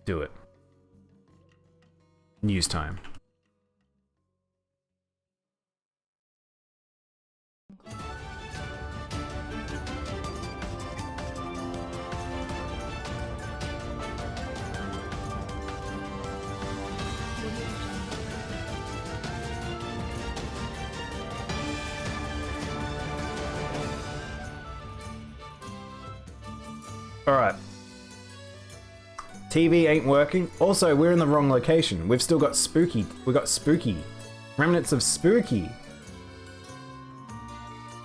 Do it. News time. Alright. TV ain't working. Also, we're in the wrong location. We've still got spooky. We got spooky. Remnants of spooky.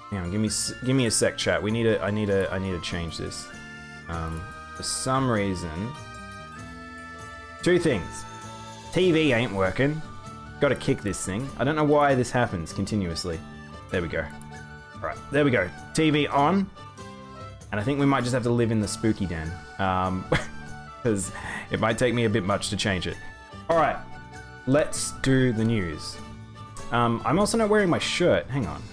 Hang on, give me a sec, chat. I need to change this. For some reason, two things. TV ain't working. Gotta kick this thing. I don't know why this happens continuously. There we go. Alright, there we go. TV on. And I think we might just have to live in the spooky den. Because it might take me a bit much to change it. Alright, let's do the news. I'm also not wearing my shirt. Hang on.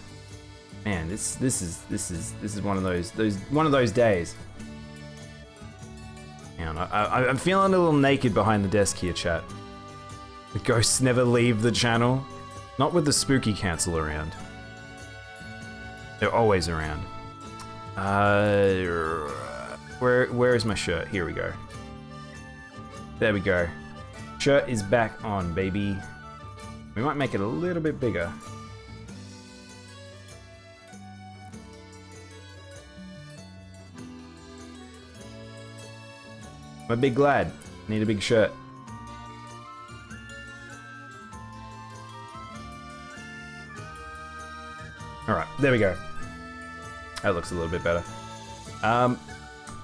Man, this is one of those days. Hang on, I'm feeling a little naked behind the desk here, chat. The ghosts never leave the channel. Not with the spooky cancel around. They're always around. Where is my shirt? Here we go. There we go. Shirt is back on, baby. We might make it a little bit bigger. I'm a big lad. Need a big shirt. Alright, there we go. That looks a little bit better.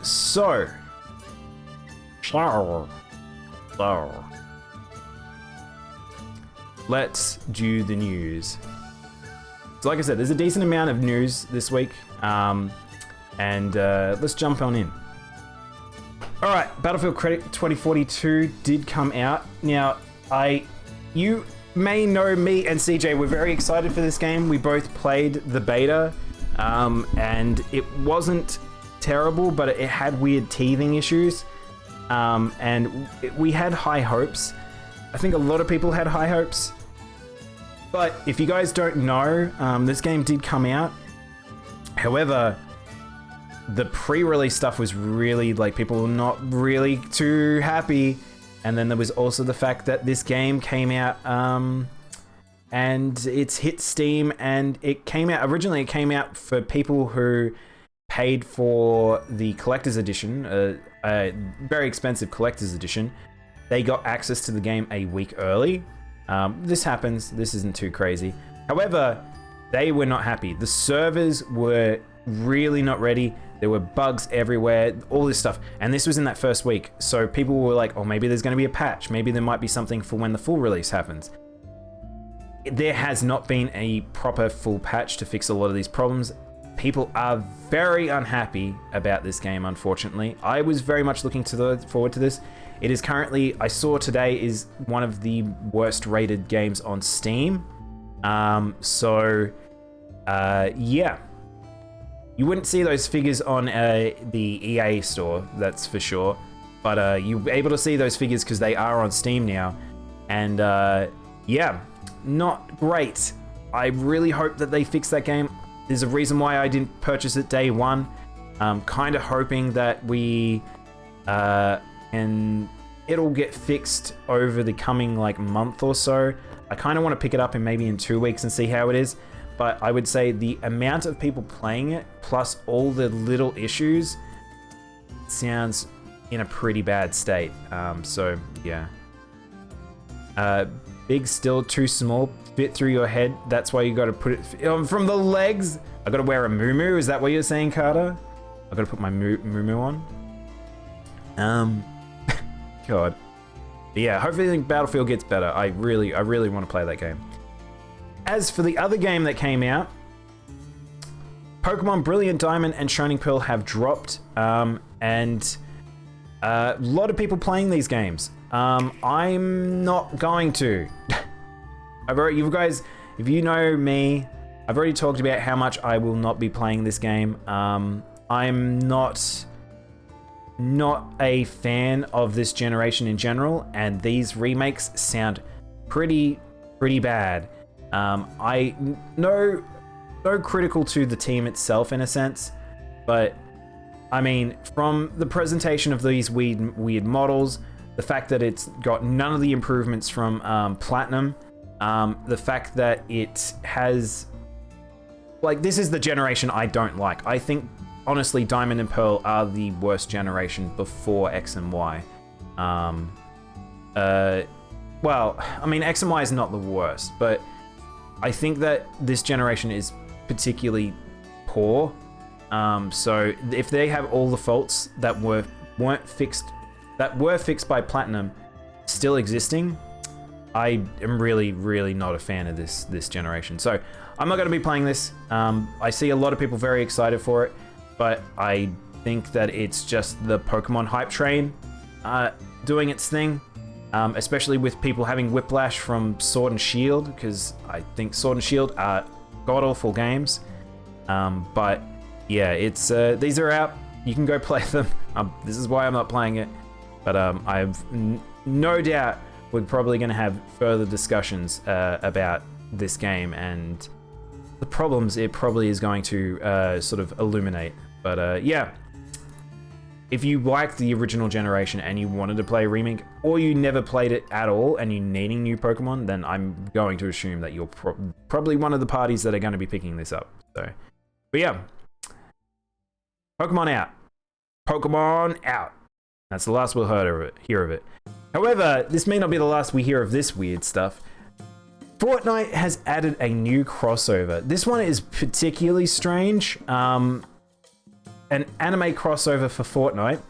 So. Let's do the news. So like I said, there's a decent amount of news this week. Let's jump on in. Alright, Battlefield 2042 did come out. Now, you may know me and CJ were very excited for this game. We both played the beta. And it wasn't terrible, but it had weird teething issues. We had high hopes. I think a lot of people had high hopes. But if you guys don't know, this game did come out. However, the pre-release stuff was really, like, people were not really too happy. And then there was also the fact that this game came out, and it's hit Steam, and it came out, originally it came out for people who paid for the collector's edition, a very expensive collector's edition. They got access to the game a week early. This happens, this isn't too crazy. However, they were not happy. The servers were really not ready. There were bugs everywhere, all this stuff. And this was in that first week. So people were like, oh, maybe there's gonna be a patch. Maybe there might be something for when the full release happens. There has not been a proper full patch to fix a lot of these problems. People are very unhappy about this game, unfortunately. I was very much looking forward to this. It is currently, I saw today, is one of the worst rated games on Steam. Yeah. You wouldn't see those figures on the EA store, that's for sure. But you're able to see those figures because they are on Steam now. And yeah, not great. I really hope that they fix that game. There's a reason why I didn't purchase it day one. I'm kind of hoping that it'll get fixed over the coming like month or so. I kind of want to pick it up maybe in 2 weeks and see how it is. But I would say the amount of people playing it, plus all the little issues, sounds in a pretty bad state. So yeah. Big still too small, fit through your head. That's why you got to put it from the legs. I got to wear a muumuu. Is that what you're saying, Carter? I got to put my muumuu on. God. But yeah, hopefully Battlefield gets better. I really want to play that game. As for the other game that came out, Pokemon Brilliant Diamond and Shining Pearl have dropped, and a lot of people playing these games. I'm not going to. You guys, if you know me, I've already talked about how much I will not be playing this game. I'm not not a fan of this generation in general, and these remakes sound pretty bad. No critical to the team itself in a sense, but I mean, from the presentation of these weird models, the fact that it's got none of the improvements from Platinum, the fact that it has, like, this is the generation I don't like. I think, honestly, Diamond and Pearl are the worst generation before X and Y. Well, I mean, X and Y is not the worst, but I think that this generation is particularly poor. So if they have all the faults that were fixed by Platinum still existing, I am really not a fan of this generation. So I'm not going to be playing this. I see a lot of people very excited for it, but I think that it's just the Pokemon hype train doing its thing, especially with people having whiplash from Sword and Shield, because I think Sword and Shield are god-awful games. But yeah, it's these are out. You can go play them. This is why I'm not playing it. But I've no doubt we're probably going to have further discussions about this game and the problems it probably is going to sort of illuminate. But yeah, if you like the original generation and you wanted to play a remake, or you never played it at all and you're needing new Pokemon, then I'm going to assume that you're probably one of the parties that are going to be picking this up. So, but yeah, Pokemon out. Pokemon out. That's the last we'll hear of it. However, this may not be the last we hear of this weird stuff. Fortnite has added a new crossover. This one is particularly strange. An anime crossover for Fortnite,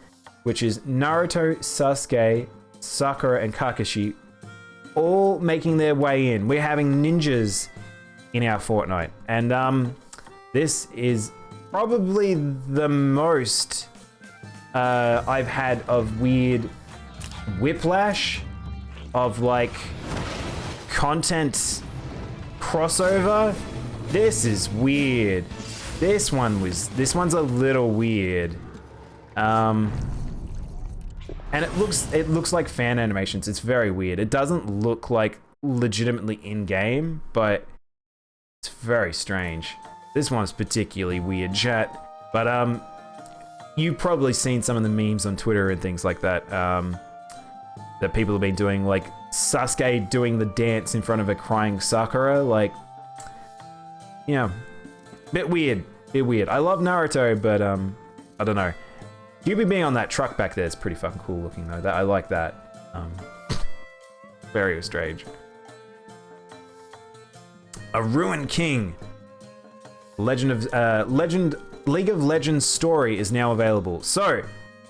which is Naruto, Sasuke, Sakura, and Kakashi all making their way in. We're having ninjas in our Fortnite. And this is probably the most I've had of weird whiplash of like content crossover. This is weird. This one's a little weird. And it looks like fan animations. It's very weird. It doesn't look like legitimately in-game, but it's very strange. This one's particularly weird, chat. But you've probably seen some of the memes on Twitter and things like that, that people have been doing, like Sasuke doing the dance in front of a crying Sakura, like, you know, bit weird. I love Naruto, but I don't know. Yubi being on that truck back there is pretty fucking cool looking though. I like that. Very strange. A Ruined King. League of Legends story is now available. So,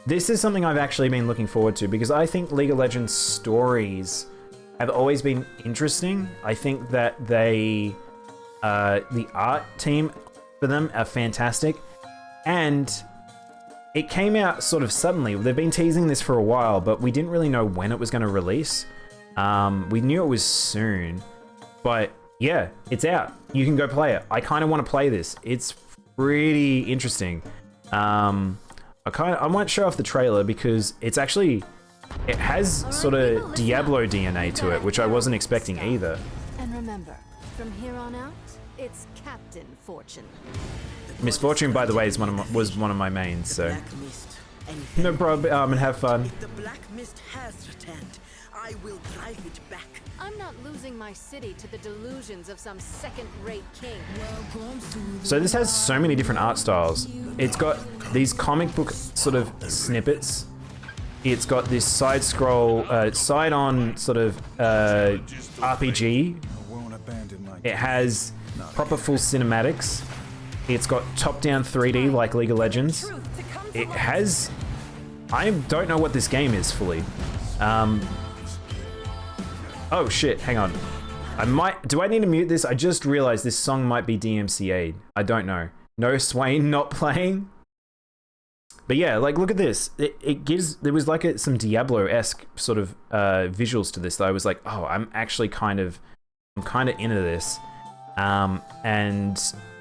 this is something I've actually been looking forward to because I think League of Legends stories have always been interesting. I think that the art team for them are fantastic, and it came out sort of suddenly. They've been teasing this for a while, but we didn't really know when it was going to release. We knew it was soon, but yeah, it's out. You can go play it. I kind of want to play this. It's pretty interesting. I might show off the trailer because it's actually, it has sort of Diablo DNA to it, which I wasn't expecting either. And remember, from here on out, it's Captain Fortune. Miss Fortune, by the way, was one of my mains, so no problem. And have fun. If the black mist has returned, I will drive it back. I'm not losing my city to the delusions of some second-rate king. So this has so many different art styles. It's got these comic book sort of snippets. It's got this side-scroll, side-on sort of RPG. It has proper full cinematics. It's got top-down 3D like League of Legends. It has... I don't know what this game is fully. Oh shit, hang on. Do I need to mute this? I just realized this song might be DMCA'd. I don't know. No Swain not playing. But yeah, like look at this. There was like some Diablo-esque sort of visuals to this that I was like, oh, I'm kind of into this. And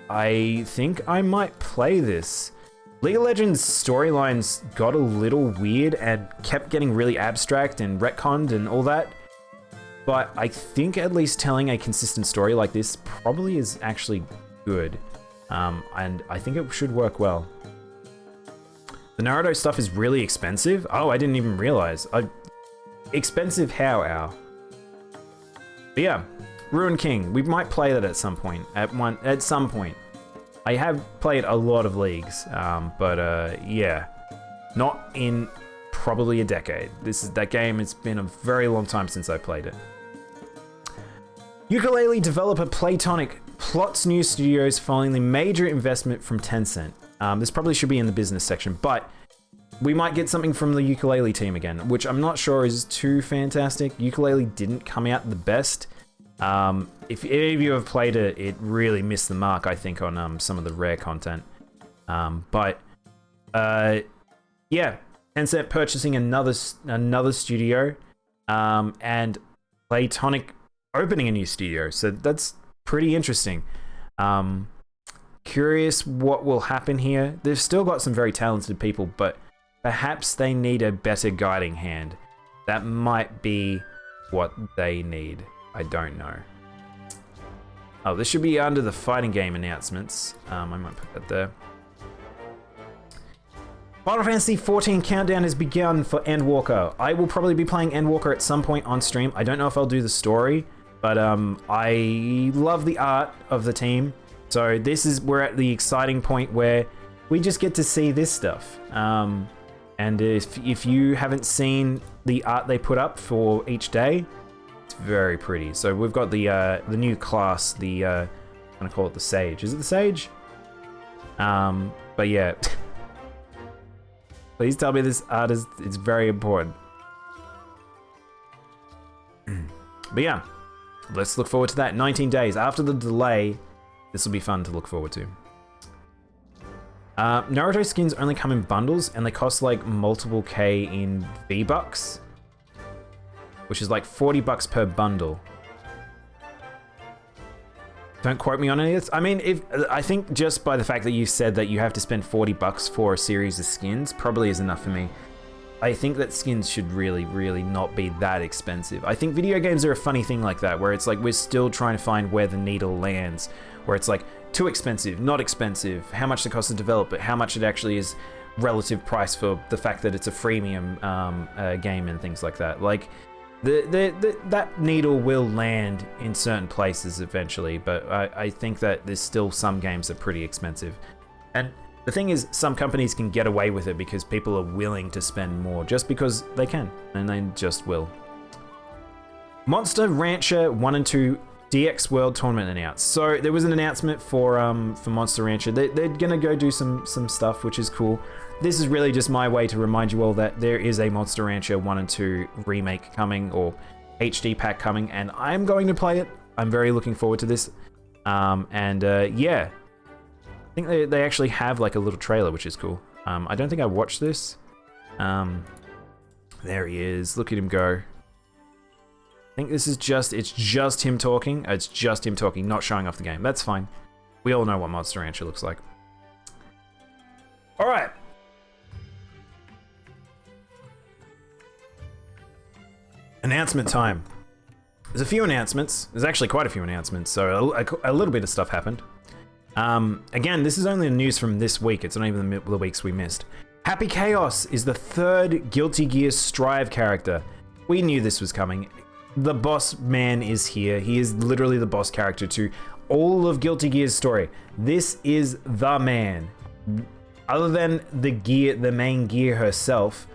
I think I might play this. League of Legends storylines got a little weird and kept getting really abstract and retconned and all that. But I think at least telling a consistent story like this probably is actually good. And I think it should work well. The Naruto stuff is really expensive. Oh, I didn't even realize. Expensive how, Al? But yeah, Ruined King. We might play that at some point. At some point. I have played a lot of leagues, but yeah, not in probably a decade. That game. It's been a very long time since I played it. Ukulele developer Playtonic plots new studios following the major investment from Tencent. This probably should be in the business section, but we might get something from the Ukulele team again, which I'm not sure is too fantastic. Ukulele didn't come out the best. If any of you have played it, it really missed the mark, I think, on some of the rare content. But yeah, Tencent purchasing another studio, and Playtonic opening a new studio. So that's pretty interesting. Curious what will happen here. They've still got some very talented people, but perhaps they need a better guiding hand. That might be what they need. I don't know. Oh, this should be under the fighting game announcements. I might put that there. Final Fantasy XIV countdown has begun for Endwalker. I will probably be playing Endwalker at some point on stream. I don't know if I'll do the story, but I love the art of the team. So we're at the exciting point where we just get to see this stuff. And if you haven't seen the art they put up for each day, it's very pretty. So we've got the new class, I'm gonna call it the Sage. Is it the Sage? But yeah. Please tell me this art it's very important. But yeah, let's look forward to that. 19 days after the delay, this will be fun to look forward to. Naruto skins only come in bundles and they cost like multiple K in V-Bucks, which is like $40 per bundle. Don't quote me on any of this. I mean, I think just by the fact that you said that you have to spend $40 for a series of skins probably is enough for me. I think that skins should really, really not be that expensive. I think video games are a funny thing like that, where it's like we're still trying to find where the needle lands, where it's like too expensive, not expensive, how much it costs to develop, but how much it actually is relative price for the fact that it's a freemium game and things like that. Like, that needle will land in certain places eventually, but I think that there's still some games that are pretty expensive. And the thing is, some companies can get away with it because people are willing to spend more just because they can, and they just will. Monster Rancher 1 and 2 DX World Tournament announced. So there was an announcement for Monster Rancher. They're gonna go do some stuff, which is cool. This is really just my way to remind you all that there is a Monster Rancher 1 and 2 remake coming, or HD pack coming, and I'm going to play it. I'm very looking forward to this. Yeah, I think they actually have like a little trailer, which is cool. I don't think I watched this. There he is. Look at him go. I think this is it's just him talking. It's just him talking, not showing off the game. That's fine. We all know what Monster Rancher looks like. All right. Announcement time. There's a few announcements. There's actually quite a few announcements, so a little bit of stuff happened. Again, this is only the news from this week. It's not even the weeks we missed. Happy Chaos is the third Guilty Gear Strive character. We knew this was coming. The boss man is here. He is literally the boss character to all of Guilty Gear's story. This is the man. Other than the main gear herself,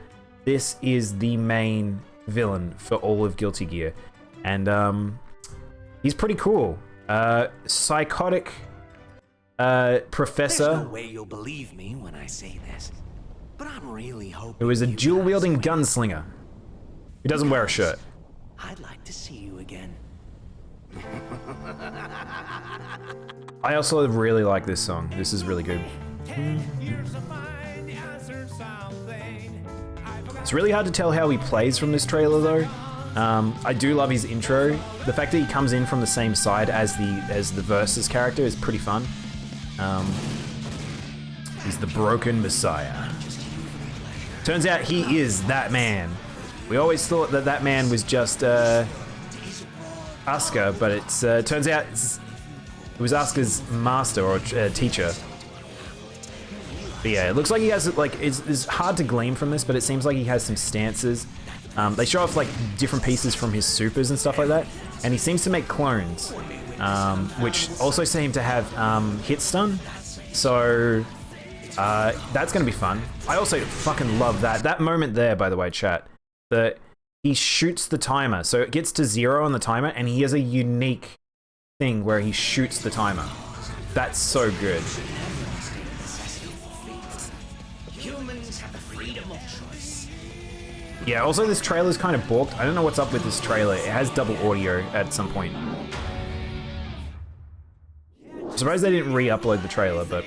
this is the main villain for all of Guilty Gear. And he's pretty cool. Psychotic professor. There's no way you'll believe me when I say this, but I'm really hoping who is a dual-wielding gunslinger. He doesn't wear a shirt. I'd like to see you again. I also really like this song. This is really good. It's really hard to tell how he plays from this trailer though. I do love his intro. The fact that he comes in from the same side as the Versus character is pretty fun. He's the broken messiah. Turns out he is that man. We always thought that that man was just Asuka, but it's turns out it was Asuka's master or teacher. But yeah, it looks like he has like it's hard to glean from this, but it seems like he has some stances. They show off like different pieces from his supers and stuff like that, and he seems to make clones, which also seem to have hit stun. So that's gonna be fun. I also fucking love that moment there, by the way, chat. That he shoots the timer, so it gets to 0 on the timer, and he has a unique thing where he shoots the timer. That's so good. Humans have the freedom of choice. Yeah, also this trailer's kind of balked. I don't know what's up with this trailer. It has double audio at some point. I'm surprised they didn't re-upload the trailer, but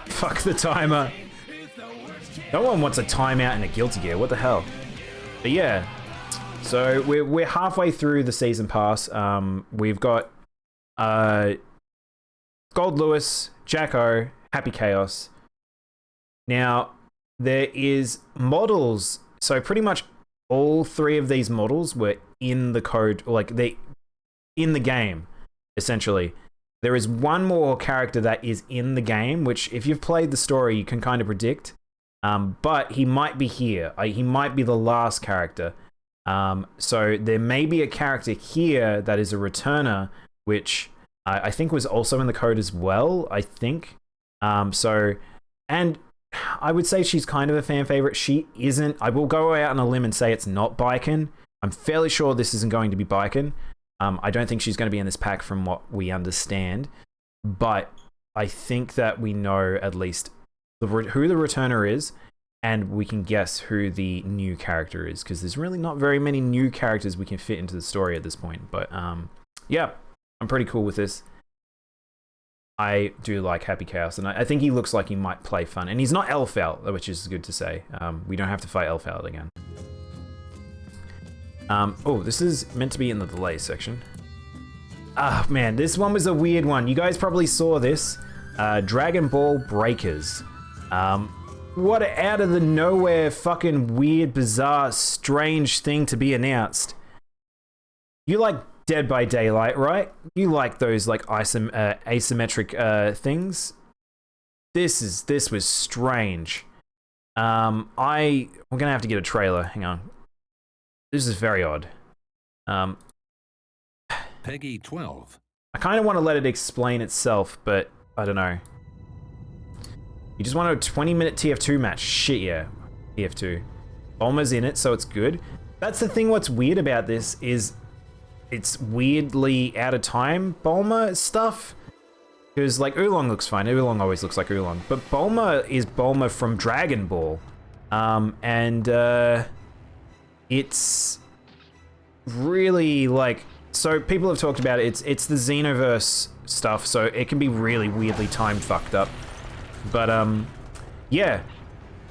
fuck the timer. No one wants a timeout in a Guilty Gear. What the hell? But yeah, so we're halfway through the season pass. We've got Gold Lewis, Jacko, Happy Chaos. Now there is models. So pretty much all 3 of these models were in the code, like they in the game, essentially. There is one more character that is in the game, which if you've played the story, you can kind of predict. But he might be here. He might be the last character. So there may be a character here that is a returner, which I think was also in the code as well, I think. And I would say she's kind of a fan favorite. She isn't. I will go out on a limb and say it's not Baiken. I'm fairly sure this isn't going to be Baiken. I don't think she's going to be in this pack from what we understand. But I think that we know at least who the returner is, and we can guess who the new character is, because there's really not very many new characters we can fit into the story at this point. But yeah, I'm pretty cool with this. I do like Happy Chaos, and I think he looks like he might play fun. And he's not Elf-Out, which is good to say. We don't have to fight Elf-Out again. Oh, this is meant to be in the delay section. Ah, man, this one was a weird one. You guys probably saw this. Dragon Ball Breakers. What an out of the nowhere fucking weird, bizarre, strange thing to be announced. You like Dead by Daylight, right? You like those like asymmetric things. This was strange. We're gonna have to get a trailer. Hang on. This is very odd. Peggy 12. I kind of want to let it explain itself, but I don't know. You just want a 20-minute TF2 match. Shit, yeah. TF2. Bulma's in it, so it's good. That's the thing what's weird about this is it's weirdly out of time Bulma stuff. Because, like, Oolong looks fine. Oolong always looks like Oolong. But Bulma is Bulma from Dragon Ball. It's really, like... So, people have talked about it. It's the Xenoverse stuff, so it can be really weirdly time fucked up. But, yeah.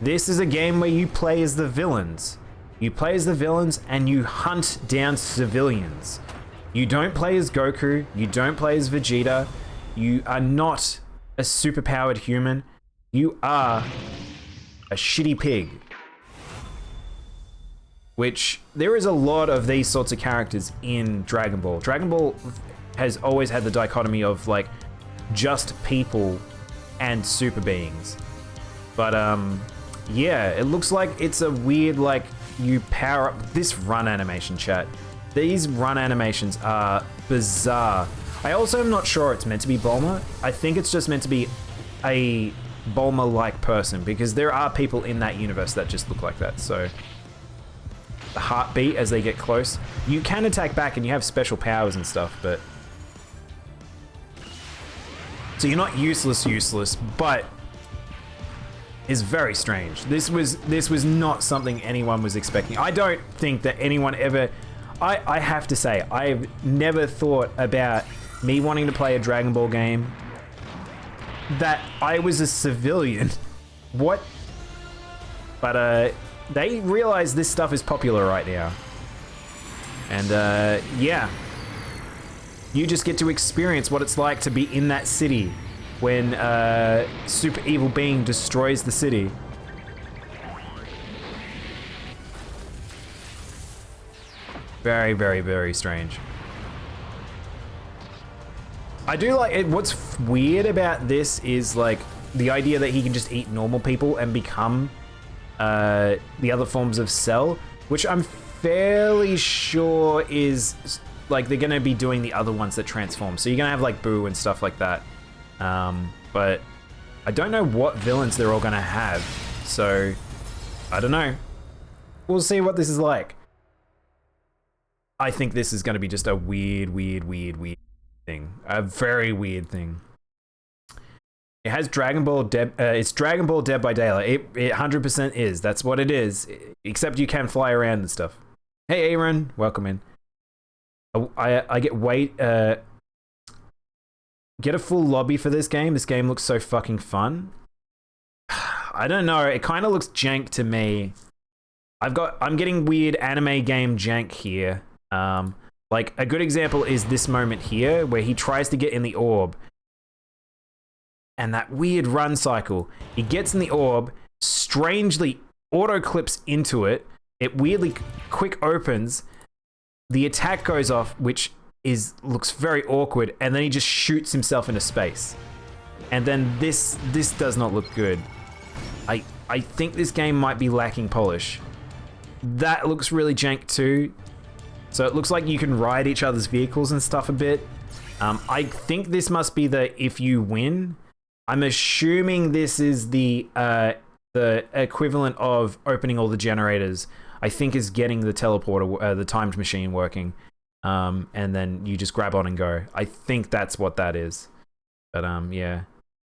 This is a game where you play as the villains. You play as the villains and you hunt down civilians. You don't play as Goku. You don't play as Vegeta. You are not a superpowered human. You are a shitty pig. Which, there is a lot of these sorts of characters in Dragon Ball. Dragon Ball has always had the dichotomy of, like, just people and super beings. But, yeah, it looks like it's a weird, like, you power up this run animation, chat. These run animations are bizarre. I also am not sure it's meant to be Bulma. I think it's just meant to be a Bulma-like person, because there are people in that universe that just look like that, so... The heartbeat as they get close. You can attack back and you have special powers and stuff, but... So you're not useless, but... Is very strange. This was not something anyone was expecting. I don't think that anyone ever... I have to say, I've never thought about me wanting to play a Dragon Ball game that I was a civilian. What? But, they realize this stuff is popular right now. And, yeah. You just get to experience what it's like to be in that city when super evil being destroys the city. Very, very, very strange. I do like it. What's weird about this is like the idea that he can just eat normal people and become the other forms of Cell, which I'm fairly sure is like they're going to be doing the other ones that transform. So you're going to have like Boo and stuff like that. But I don't know what villains they're all going to have. So I don't know. We'll see what this is like. I think this is going to be just a weird thing. A very weird thing. It has Dragon Ball Dead. It's Dragon Ball Dead by Daylight. It 100% is. That's what it is. Except you can fly around and stuff. Hey, Aaron, welcome in. I get a full lobby for this game. This game looks so fucking fun. I don't know. It kind of looks jank to me. I'm getting weird anime game jank here. Like a good example is this moment here where he tries to get in the orb. And that weird run cycle. He gets in the orb, strangely auto clips into it. It weirdly quick opens. The attack goes off, which looks very awkward, and then he just shoots himself into space. And then this does not look good. I think this game might be lacking polish. That looks really jank too. So it looks like you can ride each other's vehicles and stuff a bit. I think this must be the if you win. I'm assuming this is the equivalent of opening all the generators. I think is getting the teleporter, the timed machine working. And then you just grab on and go. I think that's what that is. But yeah.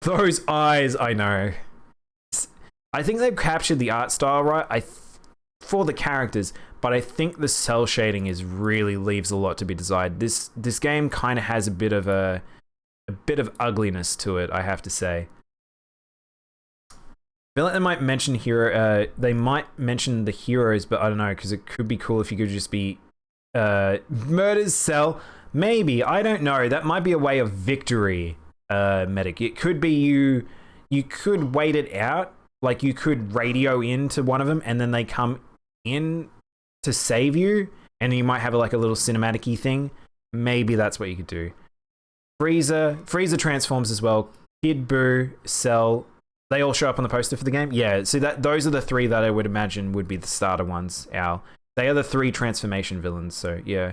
Those eyes, I know. I think they've captured the art style right for the characters, but I think the cell shading really leaves a lot to be desired. This game kind of has a bit of ugliness to it, I have to say. I feel like they might mention they might mention the heroes, but I don't know, because it could be cool if you could just be murders Cell. Maybe, I don't know. That might be a way of victory, medic. It could be you could wait it out. Like you could radio into one of them and then they come in to save you, and you might have like a little cinematic-y thing. Maybe that's what you could do. Frieza transforms as well. Kid Buu, Cell, they all show up on the poster for the game. Yeah, so those are the three that I would imagine would be the starter ones, Al. They are the three transformation villains, so yeah.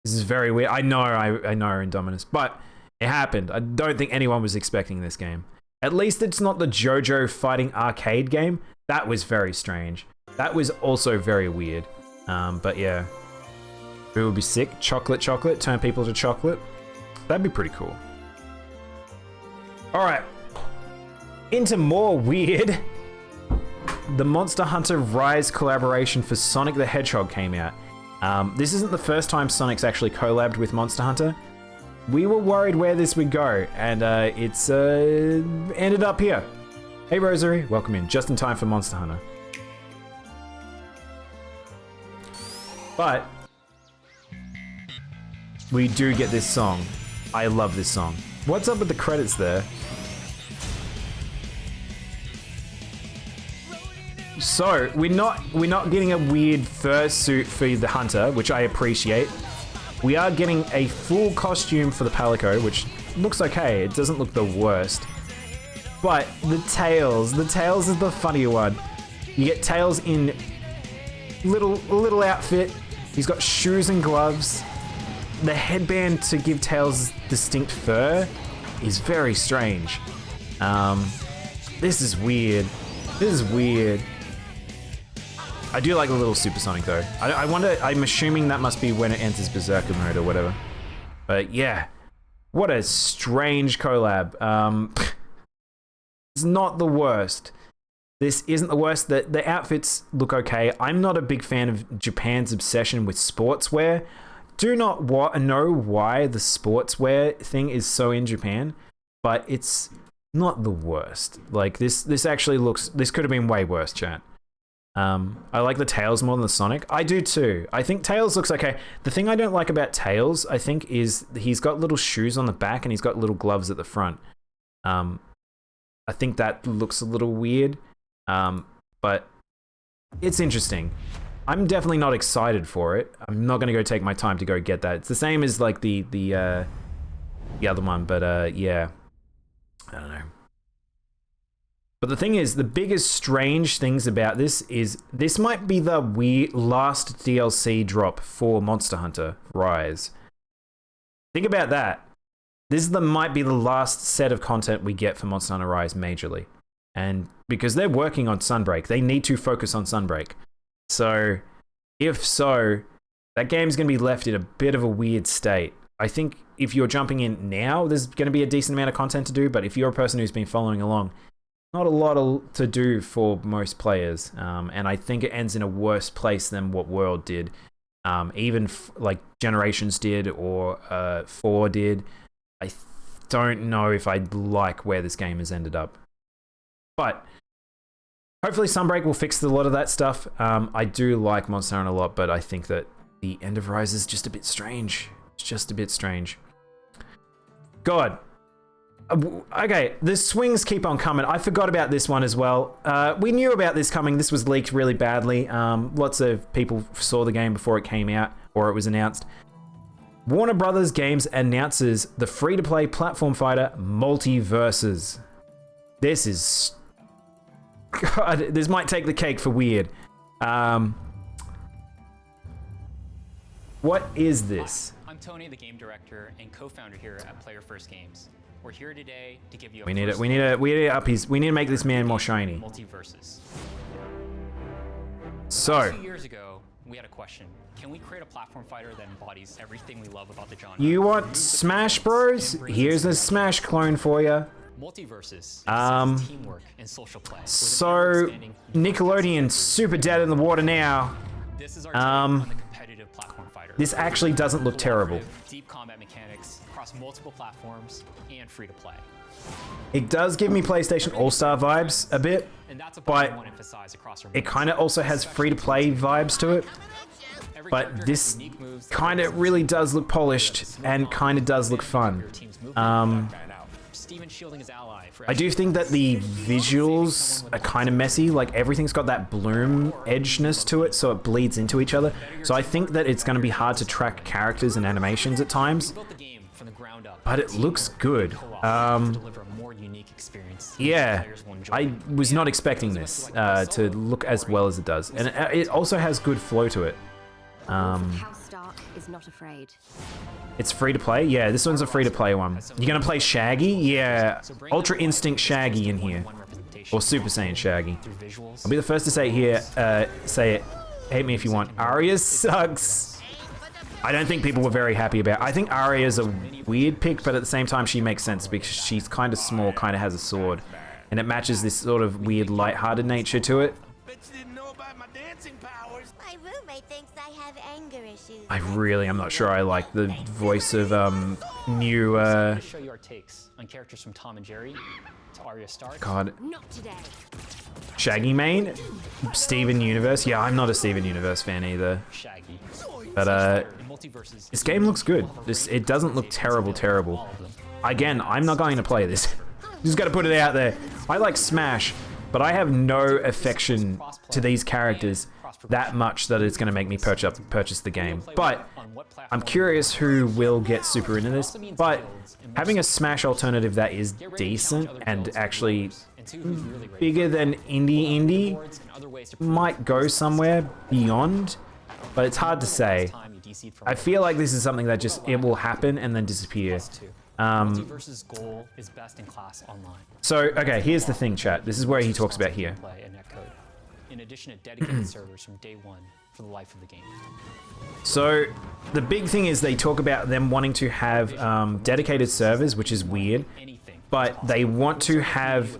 This is very weird. I know Indominus, but it happened. I don't think anyone was expecting this game. At least it's not the JoJo fighting arcade game. That was very strange. That was also very weird. But yeah. It would be sick. Chocolate, turn people to chocolate. That'd be pretty cool. Alright. Into more weird. The Monster Hunter Rise collaboration for Sonic the Hedgehog came out. This isn't the first time Sonic's actually collabed with Monster Hunter. We were worried where this would go, and it's ended up here. Hey Rosary, welcome in, just in time for Monster Hunter. But we do get this song. I love this song. What's up with the credits there? So we're not getting a weird fursuit for the hunter, which I appreciate. We are getting a full costume for the Palico, which looks okay. It doesn't look the worst. But the Tails is the funnier one. You get Tails in little outfit. He's got shoes and gloves. The headband to give Tails distinct fur is very strange. This is weird. I do like the little supersonic though. I wonder, I'm assuming that must be when it enters Berserker mode or whatever. But yeah, what a strange collab. It's not the worst. This isn't the worst. The outfits look okay. I'm not a big fan of Japan's obsession with sportswear. Do not know why the sportswear thing is so in Japan, but it's not the worst. Like this actually looks, this could have been way worse, chat. I like the Tails more than the Sonic. I do too. I think Tails looks okay. The thing I don't like about Tails, I think, is he's got little shoes on the back and he's got little gloves at the front. I think that looks a little weird, but it's interesting. I'm definitely not excited for it. I'm not gonna go take my time to go get that. It's the same as like the other one, but yeah, I don't know. But the thing is, the biggest strange things about this is this might be the last DLC drop for Monster Hunter Rise. Think about that. This might be the last set of content we get for Monster Hunter Rise majorly. And because they're working on Sunbreak, they need to focus on Sunbreak. So, if so, that game's going to be left in a bit of a weird state. I think if you're jumping in now, there's going to be a decent amount of content to do, but if you're a person who's been following along, not a lot to do for most players. And I think it ends in a worse place than what World did. Even like Generations did or 4 did. I don't know if I'd like where this game has ended up. But hopefully Sunbreak will fix a lot of that stuff. I do like Monster Hunter a lot, but I think that the end of Rise is just a bit strange. It's just a bit strange. God. Okay, the swings keep on coming. I forgot about this one as well. We knew about this coming. This was leaked really badly. Lots of people saw the game before it came out, or it was announced. Warner Brothers Games announces the free-to-play platform fighter Multiverses. This is... God, this might take the cake for weird. What is this? I'm Tony, the game director and co-founder here at Player First Games. We're here today to give you a we need to make this man more shiny. Multiverses. So, 2 years ago, we had a question. Can we create a platform fighter that embodies everything we love about the genre? you want Smash Bros? Here's a Smash clone for you. Multiverses. Teamwork and social play. So, Nickelodeon's super dead in the water now. This is our take on the competitive platform fighter. This actually doesn't look terrible. Deep combat mechanics across multiple platforms and free to play. It does give me PlayStation All-Star vibes a bit, but it kind of also has free-to-play vibes to it. But this kind of really does look polished and kind of does look fun. I do think that the visuals are kind of messy. Like, everything's got that bloom edgeness to it, so it bleeds into each other. So I think that it's going to be hard to track characters and animations at times. But it looks good. Yeah, I was not expecting this to look as well as it does. And it also has good flow to it. Is not afraid. It's free to play? Yeah, this one's a free to play one. You're gonna play Shaggy? Yeah, Ultra Instinct Shaggy in here. Or Super Saiyan Shaggy. I'll be the first to say here, say it, hate me if you want. Arya sucks. I don't think people were very happy about it. I think Arya's a weird pick, but at the same time she makes sense because she's kind of small, kind of has a sword. And it matches this sort of weird lighthearted nature to it. My roommate thinks I have anger issues. I really am not sure I like the voice of new To show you our takes on characters from Tom and Jerry to Arya Stark. God. Not today. Shaggy main? Steven Universe? Yeah, I'm not a Steven Universe fan either. Shaggy. But this game looks good. It doesn't look terrible. Again, I'm not going to play this. Just gotta put it out there. I like Smash, but I have no affection to these characters that much that it's going to make me purchase the game. But I'm curious who will get super into this. But having a Smash alternative that is decent and actually bigger than indie might go somewhere beyond, but it's hard to say. I feel like this is something that it will happen and then disappear. Multiverse's goal is best in class online. So, okay, here's the thing, chat. This is where he talks about here. In addition to dedicated servers from day one for the life of the game. So, the big thing is they talk about them wanting to have dedicated servers, which is weird. But they want to have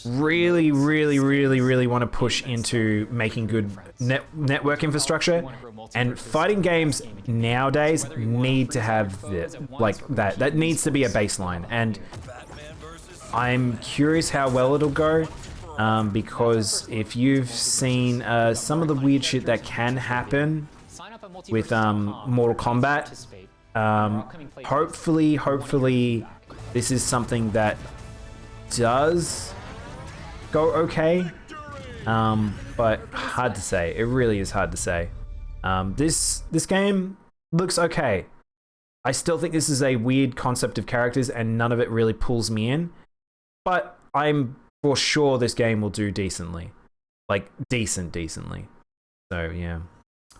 really want to push into making good network infrastructure. And fighting games nowadays need to have like that. That needs to be a baseline. And I'm curious how well it'll go. Because if you've seen some of the weird shit that can happen with Mortal Kombat, hopefully this is something that does go okay, but hard to say. It really is hard to say. This game looks okay. I still think this is a weird concept of characters and none of it really pulls me in, but I'm for sure this game will do decently. Like, decently. So, yeah.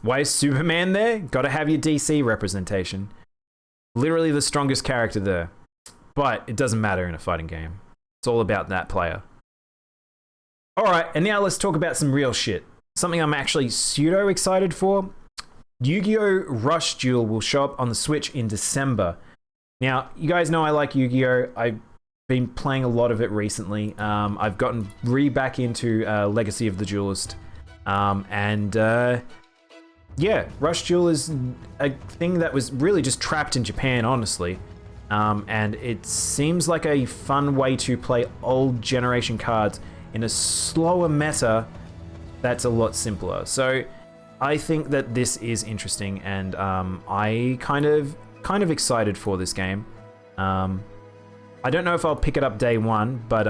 Why is Superman there? Gotta have your DC representation. Literally the strongest character there. But it doesn't matter in a fighting game. It's all about that player. Alright, and now let's talk about some real shit. Something I'm actually pseudo excited for. Yu-Gi-Oh! Rush Duel will show up on the Switch in December. Now, you guys know I like Yu-Gi-Oh! I've been playing a lot of it recently. I've gotten back into Legacy of the Duelist. Yeah, Rush Duel is a thing that was really just trapped in Japan, honestly. And it seems like a fun way to play old generation cards in a slower meta that's a lot simpler. So I think that this is interesting, and I kind of excited for this game. I don't know if I'll pick it up day one, but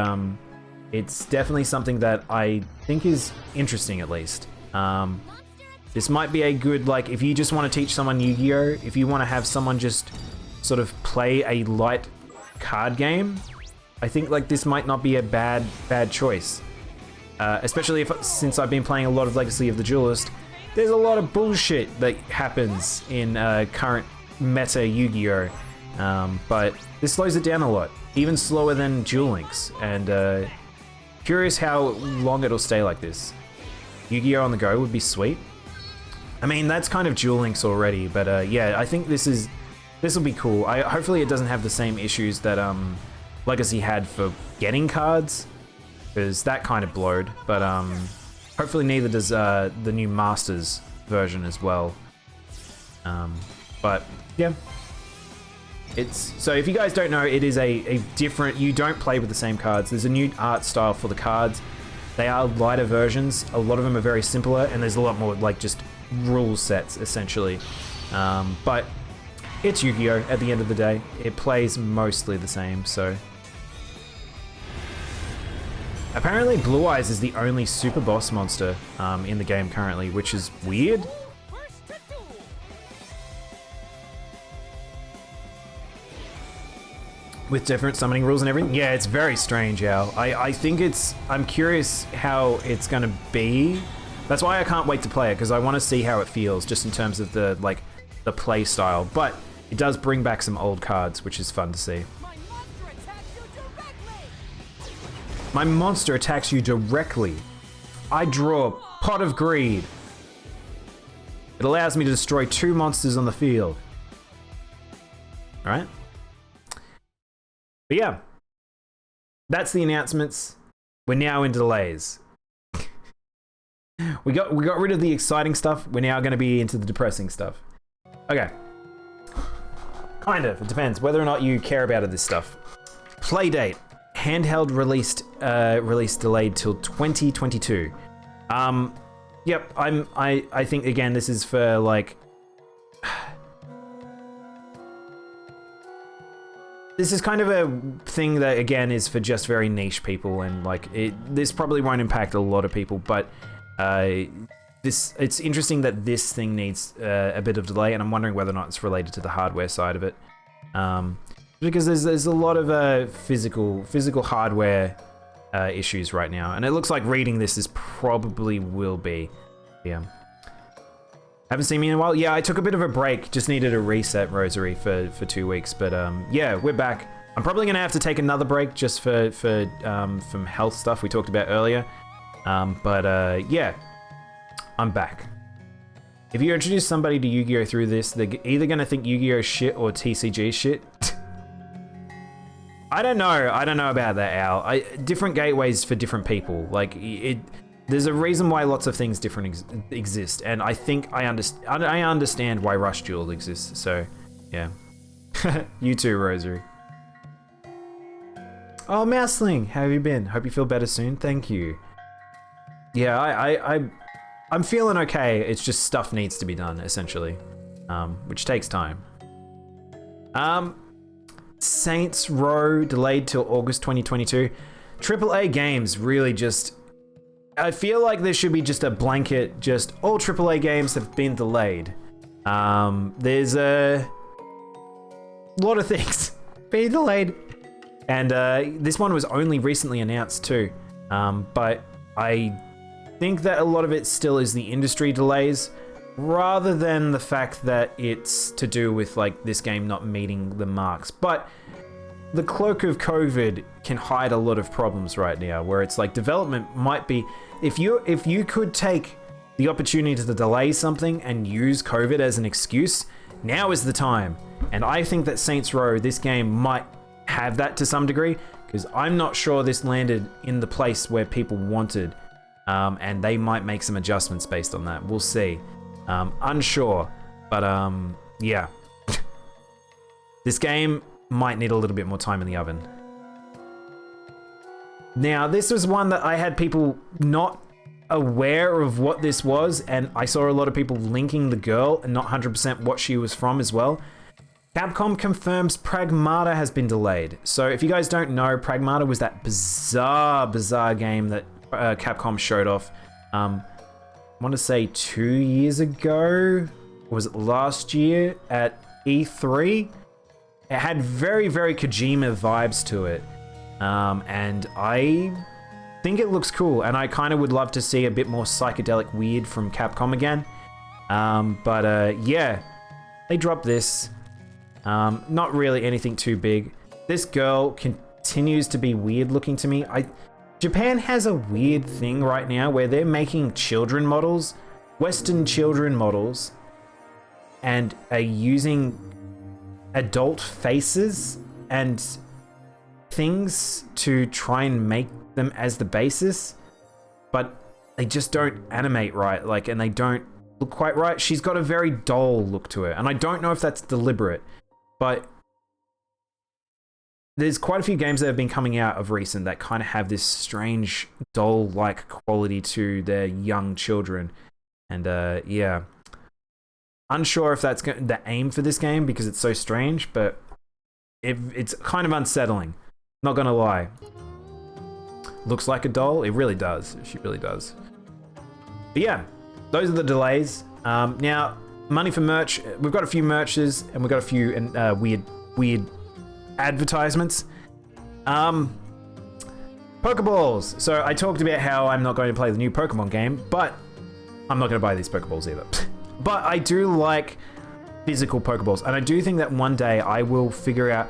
it's definitely something that I think is interesting, at least. This might be a good, like, if you just want to teach someone Yu-Gi-Oh, if you want to have someone just sort of play a light card game, I think like this might not be a bad choice. Especially since I've been playing a lot of Legacy of the Duelist, there's a lot of bullshit that happens in current meta Yu-Gi-Oh! But this slows it down a lot, even slower than Duel Links, and curious how long it'll stay like this. Yu-Gi-Oh! On the go would be sweet. I mean, that's kind of Duel Links already, but yeah, I think this will be cool. Hopefully it doesn't have the same issues that Legacy had for getting cards, because that kind of blowed, but hopefully neither does the new Masters version as well. But yeah, so if you guys don't know, it is a different, you don't play with the same cards. There's a new art style for the cards. They are lighter versions. A lot of them are very simpler, and there's a lot more like just rule sets essentially. But it's Yu-Gi-Oh! At the end of the day. It plays mostly the same, so. Apparently Blue Eyes is the only super boss monster in the game currently, which is weird. With different summoning rules and everything. Yeah, it's very strange, Al. I think I'm curious how it's gonna be. That's why I can't wait to play it, because I want to see how it feels, just in terms of the play style. But it does bring back some old cards, which is fun to see. My monster attacks you directly. I draw Pot of Greed. It allows me to destroy 2 monsters on the field. Alright? But yeah. That's the announcements. We're now in delays. We got rid of the exciting stuff. We're now going to be into the depressing stuff. Okay. Kind of. It depends whether or not you care about this stuff. Playdate. Handheld release delayed till 2022. Yep, I think again this is for like this is kind of a thing that again is for just very niche people, and like this probably won't impact a lot of people, but it's interesting that this thing needs a bit of delay, and I'm wondering whether or not it's related to the hardware side of it. Because there's a lot of physical hardware issues right now, and it looks like reading this is probably will be. Yeah. Haven't seen me in a while. Yeah, I took a bit of a break. Just needed a reset, Rosary, for 2 weeks. But yeah, we're back. I'm probably gonna have to take another break just for some health stuff we talked about earlier. Yeah, I'm back. If you introduce somebody to Yu-Gi-Oh through this, they're either gonna think Yu-Gi-Oh shit or TCG shit. I don't know about that, Al. Different gateways for different people. Like there's a reason why lots of things exist, and I think I understand why Rush Duel exists. So, yeah. You too, Rosary. Oh, Mousling, how have you been? Hope you feel better soon. Thank you. Yeah, I'm feeling okay. It's just stuff needs to be done, essentially, which takes time. Saints Row delayed till August 2022. AAA games really just... I feel like there should be just a blanket, just all AAA games have been delayed. There's a lot of things being delayed. And this one was only recently announced too. But I think that a lot of it still is the industry delays, rather than the fact that it's to do with like this game not meeting the marks. But the cloak of COVID can hide a lot of problems right now, where it's like development might be, if you could take the opportunity to delay something and use COVID as an excuse, now is the time. And I think that Saints Row, this game, might have that to some degree, because I'm not sure this landed in the place where people wanted, and they might make some adjustments based on that. We'll see. Unsure, but yeah. This game might need a little bit more time in the oven. Now, this was one that I had people not aware of what this was, and I saw a lot of people linking the girl and not 100% what she was from as well. Capcom confirms Pragmata has been delayed. So if you guys don't know, Pragmata was that bizarre game that Capcom showed off. I want to say 2 years ago, or was it last year at E3? It had very, very Kojima vibes to it. And I think it looks cool, and I kind of would love to see a bit more psychedelic weird from Capcom again. Yeah, they dropped this. Not really anything too big. This girl continues to be weird looking to me. Japan has a weird thing right now where they're making children models, Western children models, and are using adult faces and things to try and make them as the basis, but they just don't animate right, like, and they don't look quite right. She's got a very doll look to it, and I don't know if that's deliberate, but there's quite a few games that have been coming out of recent that kind of have this strange doll-like quality to their young children, and yeah, unsure if that's the aim for this game because it's so strange, but it's kind of unsettling, not gonna lie. Looks like a doll. It really does. She really does. But yeah, those are the delays. Now, money for merch. We've got a few merches, and we've got a few weird advertisements. Pokeballs. So I talked about how I'm not going to play the new Pokemon game, but I'm not going to buy these Pokeballs either. But I do like physical Pokeballs, and I do think that one day I will figure out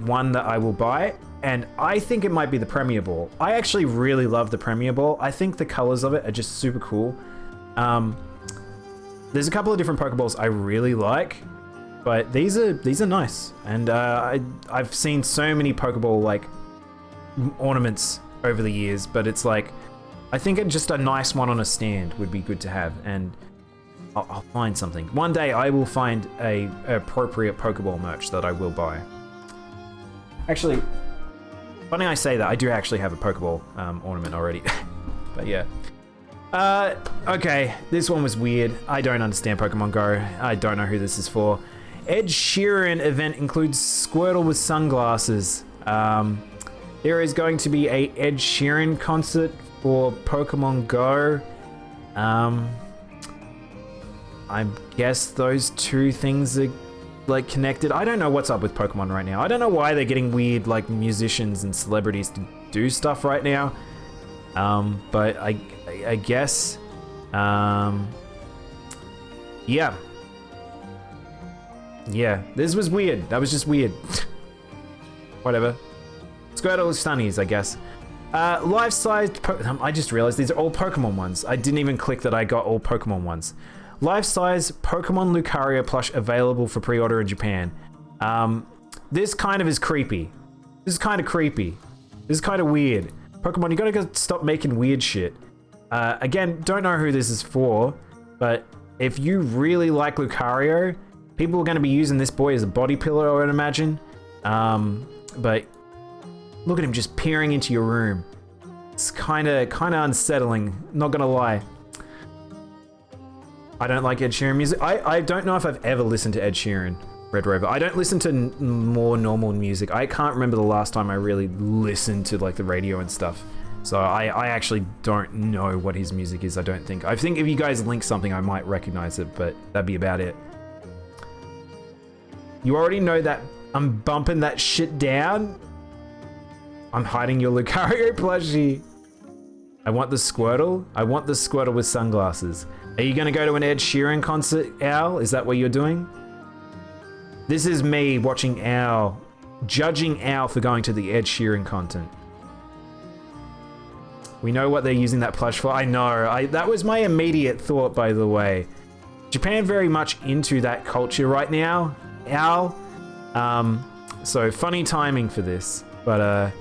one that I will buy. And I think it might be the Premier Ball. I actually really love the Premier Ball. I think the colors of it are just super cool. There's a couple of different Pokeballs I really like, but these are nice. And I've seen so many Pokeball like ornaments over the years, but it's like, I think just a nice one on a stand would be good to have, and I'll find something. One day I will find a appropriate Pokeball merch that I will buy. Actually, funny I say that, I do actually have a Pokeball ornament already. But yeah. Okay, this one was weird. I don't understand Pokemon Go. I don't know who this is for. Ed Sheeran event includes Squirtle with sunglasses. There is going to be a Ed Sheeran concert for Pokemon Go. I guess those two things are like connected. I don't know what's up with Pokemon right now. I don't know why they're getting weird like musicians and celebrities to do stuff right now. But I guess, yeah. Yeah, this was weird. That was just weird. Whatever. Squirtle Sunnies, I guess. Life-sized I just realized these are all Pokemon ones. I didn't even click that I got all Pokemon ones. Life-size Pokemon Lucario plush available for pre-order in Japan. This kind of is creepy. This is kind of creepy. This is kind of weird. Pokemon, you gotta go stop making weird shit. Again, don't know who this is for, but if you really like Lucario, people are gonna be using this boy as a body pillow, I would imagine. But look at him just peering into your room. It's kind of unsettling, not gonna lie. I don't like Ed Sheeran music. I don't know if I've ever listened to Ed Sheeran. Red Rover. I don't listen to more normal music. I can't remember the last time I really listened to like the radio and stuff. So I actually don't know what his music is, I don't think. I think if you guys link something, I might recognize it, but that'd be about it. You already know that I'm bumping that shit down. I'm hiding your Lucario plushie. I want the Squirtle. I want the Squirtle with sunglasses. Are you gonna go to an Ed Sheeran concert, Al? Is that what you're doing? This is me watching Al, judging Al for going to the Ed Sheeran content. We know what they're using that plush for. I know. That was my immediate thought, by the way. Japan very much into that culture right now, Al. So funny timing for this, but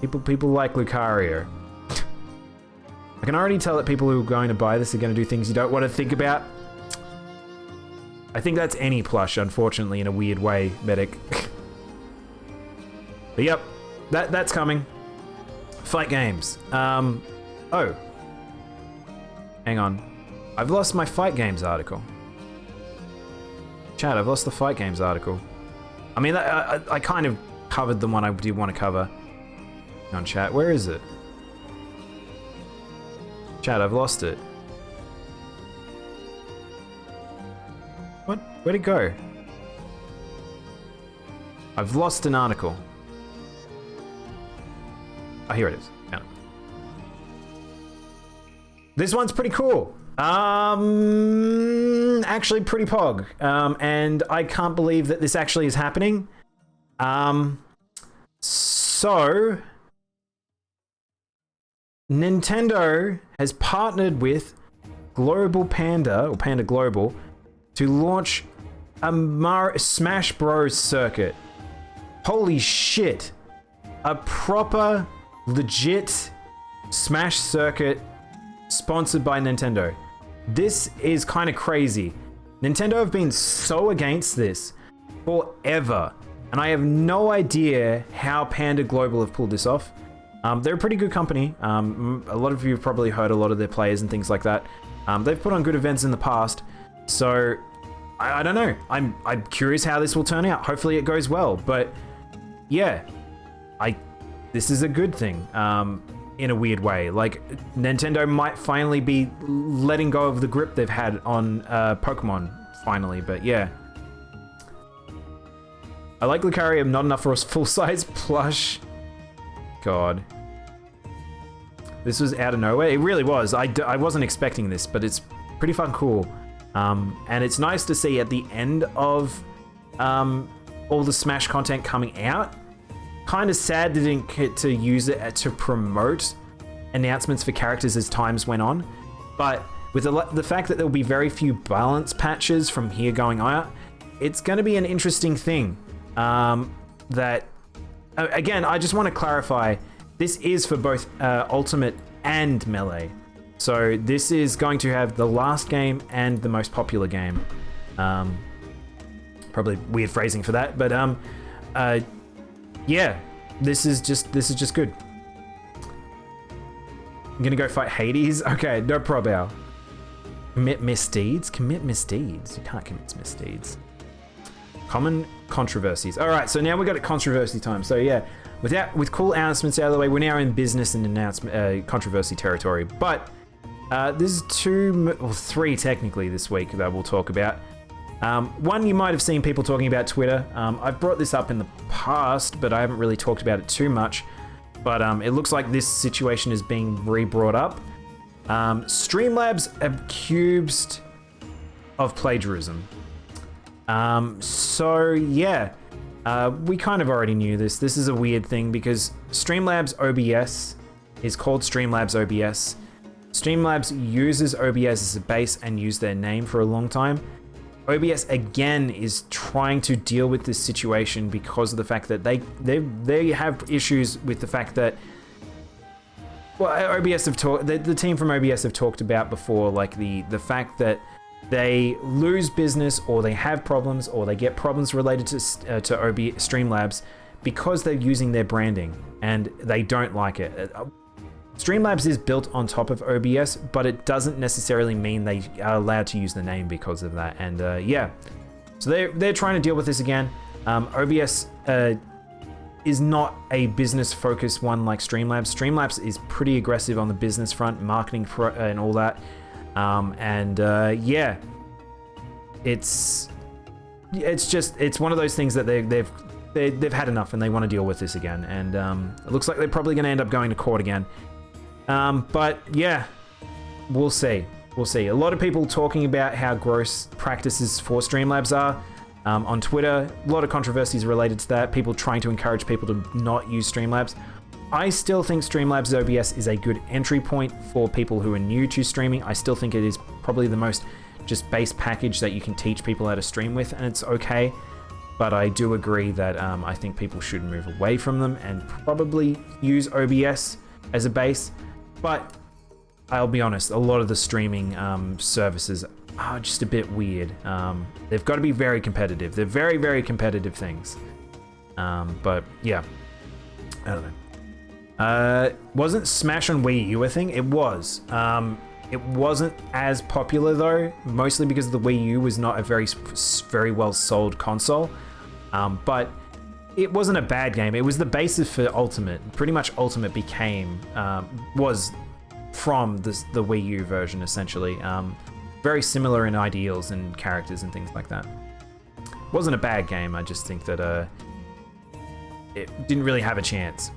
people like Lucario. I can already tell that people who are going to buy this are going to do things you don't want to think about. I think that's any plush, unfortunately, in a weird way, Medic. But yep, that's coming. Fight games. Oh. Hang on. I've lost my Fight Games article. Chat, I've lost the Fight Games article. I mean, I kind of covered the one I did want to cover. Hang on, chat, where is it? Chat, I've lost it. What? Where'd it go? I've lost an article. Oh, here it is. Yeah. This one's pretty cool. Actually pretty pog. And I can't believe that this actually is happening. So Nintendo has partnered with Global Panda, or Panda Global, to launch a Smash Bros circuit. Holy shit. A proper, legit Smash circuit sponsored by Nintendo. This is kind of crazy. Nintendo have been so against this forever, and I have no idea how Panda Global have pulled this off. They're a pretty good company. A lot of you have probably heard a lot of their players and things like that. They've put on good events in the past, so I don't know. I'm curious how this will turn out. Hopefully it goes well, but yeah, this is a good thing. In a weird way. Like, Nintendo might finally be letting go of the grip they've had on Pokemon, finally, but yeah. I like Lucario, not enough for a full-size plush. God. This was out of nowhere. It really was. I wasn't expecting this, but it's pretty fun cool. And it's nice to see at the end of all the Smash content coming out. Kind of sad they didn't get to use it to promote announcements for characters as times went on, but with the fact that there'll be very few balance patches from here going out, it's going to be an interesting thing. That again, I just want to clarify, this is for both Ultimate and Melee, so this is going to have the last game and the most popular game. Probably weird phrasing for that, but yeah, this is just good. I'm gonna go fight Hades. Okay, no prob, Al. Commit misdeeds? Commit misdeeds. You can't commit misdeeds. Common controversies. All right, so now we got controversy time. So yeah, with cool announcements out of the way, we're now in business and controversy territory. But there's three technically this week that we'll talk about. One you might have seen people talking about Twitter. I've brought this up in the past, but I haven't really talked about it too much. But it looks like this situation is being re-brought up. Streamlabs accused of plagiarism. So yeah, we kind of already knew this. This is a weird thing because Streamlabs OBS is called Streamlabs OBS. Streamlabs uses OBS as a base and used their name for a long time. OBS again is trying to deal with this situation because of the fact that they have issues with the fact that, well, OBS have talked, the team from OBS have talked about before, like the fact that they lose business or they have problems or they get problems related to Streamlabs because they're using their branding and they don't like it. Streamlabs is built on top of OBS, but it doesn't necessarily mean they are allowed to use the name because of that. And yeah, So they're trying to deal with this again. OBS is not a business-focused one like Streamlabs. Streamlabs is pretty aggressive on the business front, marketing and all that. Yeah, it's one of those things that they've had enough and they want to deal with this again. And it looks like they're probably going to end up going to court again. But yeah, we'll see. We'll see. A lot of people talking about how gross practices for Streamlabs are on Twitter. A lot of controversies related to that. People trying to encourage people to not use Streamlabs. I still think Streamlabs OBS is a good entry point for people who are new to streaming. I still think it is probably the most just base package that you can teach people how to stream with, and it's okay. But I do agree that I think people should move away from them and probably use OBS as a base. But I'll be honest, a lot of the streaming services are just a bit weird. They've got to be very competitive. They're very, very competitive things. But yeah, I don't know. Wasn't Smash on Wii U a thing? It was. It wasn't as popular though, mostly because the Wii U was not a very well sold console. But it wasn't a bad game. It was the basis for Ultimate. Pretty much Ultimate was from the Wii U version essentially. Very similar in ideals and characters and things like that. Wasn't a bad game. I just think that it didn't really have a chance.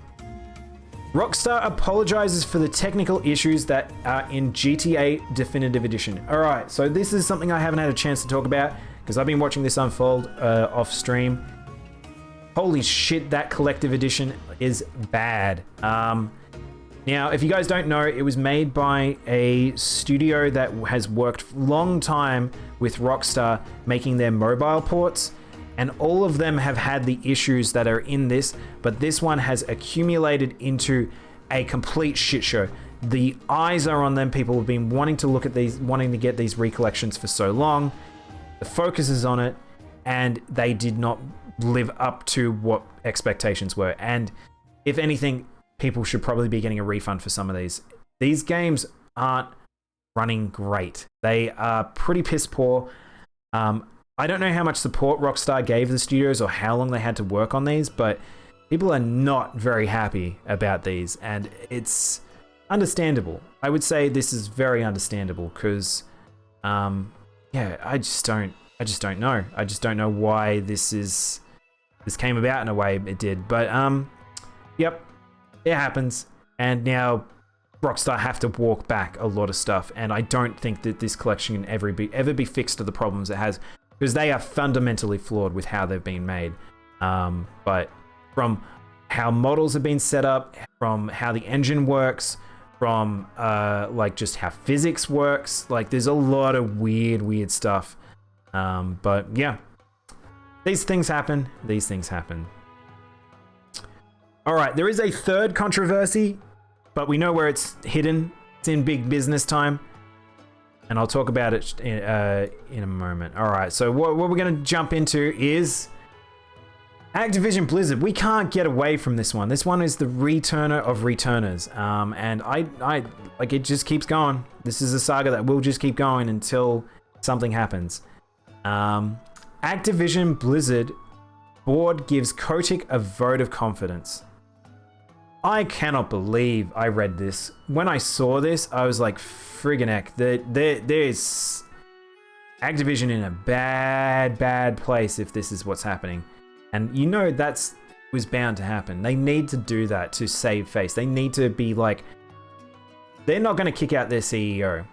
Rockstar apologizes for the technical issues that are in GTA Definitive Edition. All right, so this is something I haven't had a chance to talk about because I've been watching this unfold off stream. Holy shit, that collective edition is bad. Now, if you guys don't know, it was made by a studio that has worked long time with Rockstar making their mobile ports, and all of them have had the issues that are in this, but this one has accumulated into a complete shit show. The eyes are on them. People have been wanting to look at these, wanting to get these recollections for so long. The focus is on it, and they did not live up to what expectations were. And if anything, people should probably be getting a refund for some of these. These games aren't running great. They are pretty piss poor. I don't know how much support Rockstar gave the studios or how long they had to work on these, but people are not very happy about these, and it's understandable. I would say this is very understandable because, yeah, I just don't know. I just don't know why this came about in a way it did. But yep, it happens, and now Rockstar have to walk back a lot of stuff, and I don't think that this collection can ever be fixed to the problems it has, because they are fundamentally flawed with how they've been made. But from how models have been set up, from how the engine works, from like just how physics works, like there's a lot of weird stuff. But yeah, these things happen. These things happen. All right, there is a third controversy, but we know where it's hidden. It's in big business time. And I'll talk about it in a moment. All right, so what we're going to jump into is Activision Blizzard. We can't get away from this one. This one is the returner of returners. And I like, it just keeps going. This is a saga that will just keep going until something happens. Activision Blizzard board gives Kotick a vote of confidence. I cannot believe I read this. When I saw this, I was like, friggin' heck, there's Activision in a bad place if this is what's happening. And you know that's was bound to happen. They need to do that to save face. They need to be like, they're not going to kick out their CEO.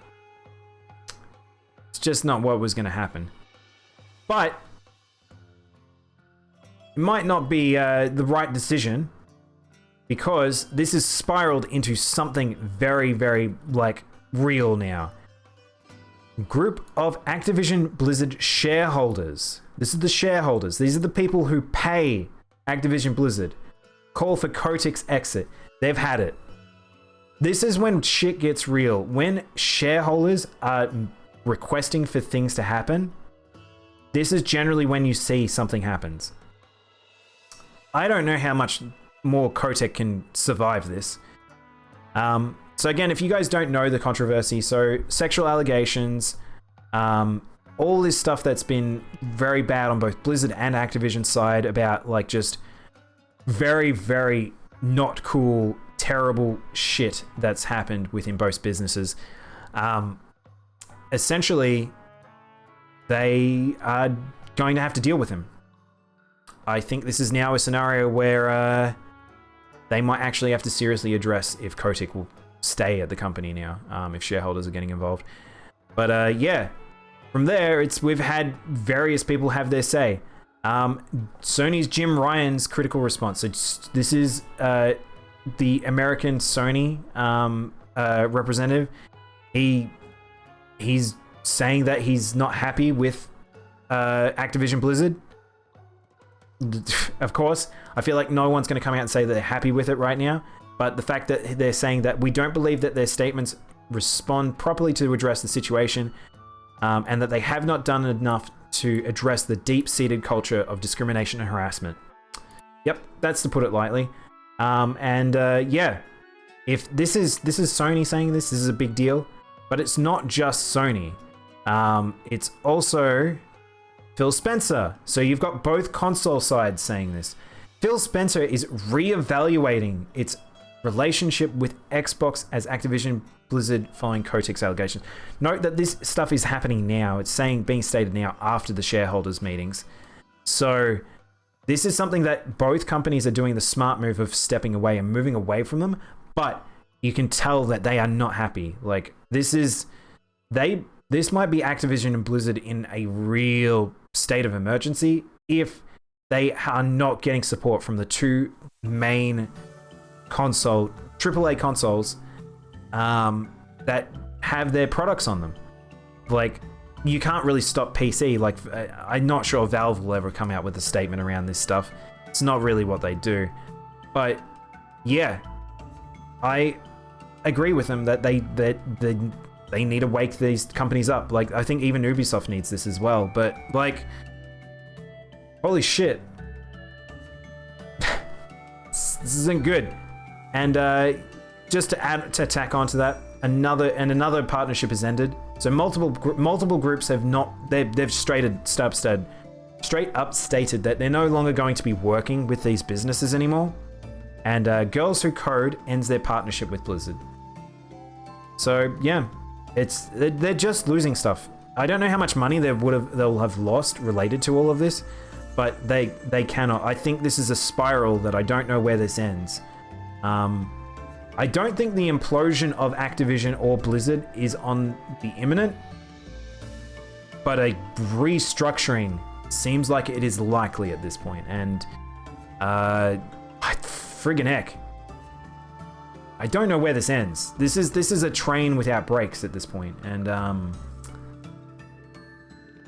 It's just not what was going to happen. But it might not be the right decision, because this has spiraled into something very, like, real now. Group of Activision Blizzard shareholders. This is the shareholders. These are the people who pay Activision Blizzard. Call for Kotick's exit. They've had it. This is when shit gets real. When shareholders are requesting for things to happen, this is generally when you see something happens. I don't know how much more Kotick can survive this. So again, if you guys don't know the controversy, so sexual allegations, all this stuff that's been very bad on both Blizzard and Activision side about like just very, very not cool, terrible shit that's happened within both businesses. Essentially, they are going to have to deal with him. I think this is now a scenario where they might actually have to seriously address if Kotick will stay at the company now, if shareholders are getting involved. But yeah, from there, we've had various people have their say. Sony's Jim Ryan's critical response. So this is the American Sony representative. He's saying that he's not happy with Activision Blizzard. Of course, I feel like no one's going to come out and say that they're happy with it right now. But the fact that they're saying that we don't believe that their statements respond properly to address the situation, and that they have not done enough to address the deep-seated culture of discrimination and harassment. Yep, that's to put it lightly. Yeah, if this is Sony saying this is a big deal, but it's not just Sony. It's also Phil Spencer. So you've got both console sides saying this. Phil Spencer is reevaluating its relationship with Xbox as Activision Blizzard following Kotick's allegations. Note that this stuff is happening now. It's being stated now after the shareholders meetings. So this is something that both companies are doing the smart move of stepping away and moving away from them. But you can tell that they are not happy. Like this might be Activision and Blizzard in a real state of emergency if they are not getting support from the two main AAA consoles that have their products on them. Like, you can't really stop PC. Like, I'm not sure Valve will ever come out with a statement around this stuff. It's not really what they do. But yeah, I agree with them that they need to wake these companies up. Like, I think even Ubisoft needs this as well. But like, holy shit, this isn't good. And just to tack onto that, another partnership has ended. So multiple groups have they've straight up stated that they're no longer going to be working with these businesses anymore. And Girls Who Code ends their partnership with Blizzard. So yeah, they're just losing stuff. I don't know how much money they'll have lost related to all of this, but they cannot. I think this is a spiral that I don't know where this ends. I don't think the implosion of Activision or Blizzard is on the imminent, but a restructuring seems like it is likely at this point. And friggin' heck, I don't know where this ends. This is a train without brakes at this point, and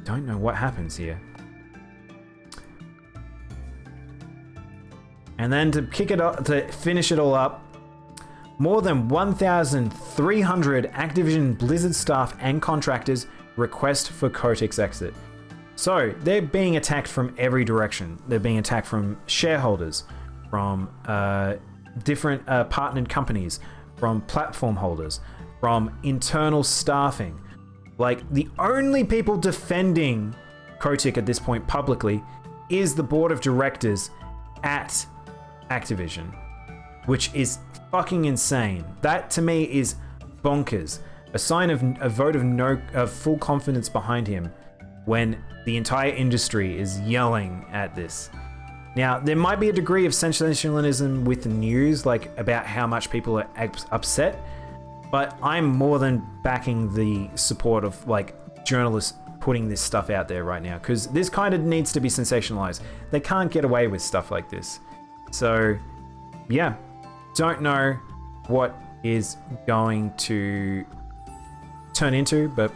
don't know what happens here. And then to finish it all up, more than 1,300 Activision Blizzard staff and contractors request for Kotick's exit. So they're being attacked from every direction. They're being attacked from shareholders, from different partnered companies, from platform holders, from internal staffing. Like, the only people defending Kotick at this point publicly is the board of directors at Activision, which is fucking insane. That to me is bonkers. A sign of a vote of full confidence behind him when the entire industry is yelling at this. Now, there might be a degree of sensationalism with the news, like about how much people are upset, but I'm more than backing the support of like journalists putting this stuff out there right now, because this kind of needs to be sensationalized. They can't get away with stuff like this. So yeah, don't know what is going to turn into, but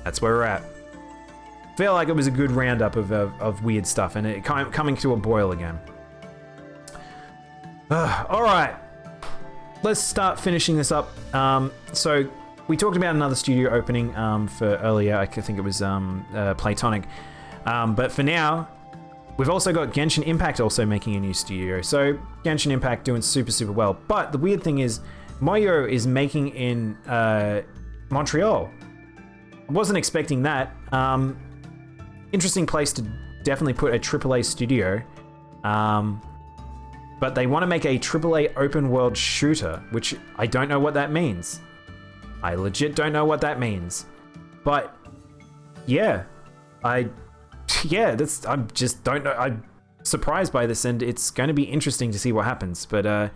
that's where we're at. Feel like it was a good roundup of weird stuff, and it coming to a boil again. All right, let's start finishing this up. So we talked about another studio opening for earlier. I think it was Playtonic, but for now, we've also got Genshin Impact also making a new studio. So Genshin Impact doing super well. But the weird thing is, Moyo is making in Montreal. wasn't expecting that. Interesting place to definitely put a AAA studio. But they want to make a AAA open world shooter, which I don't know what that means. I legit don't know what that means. But yeah, I'm just don't know. I'm surprised by this, and it's going to be interesting to see what happens. But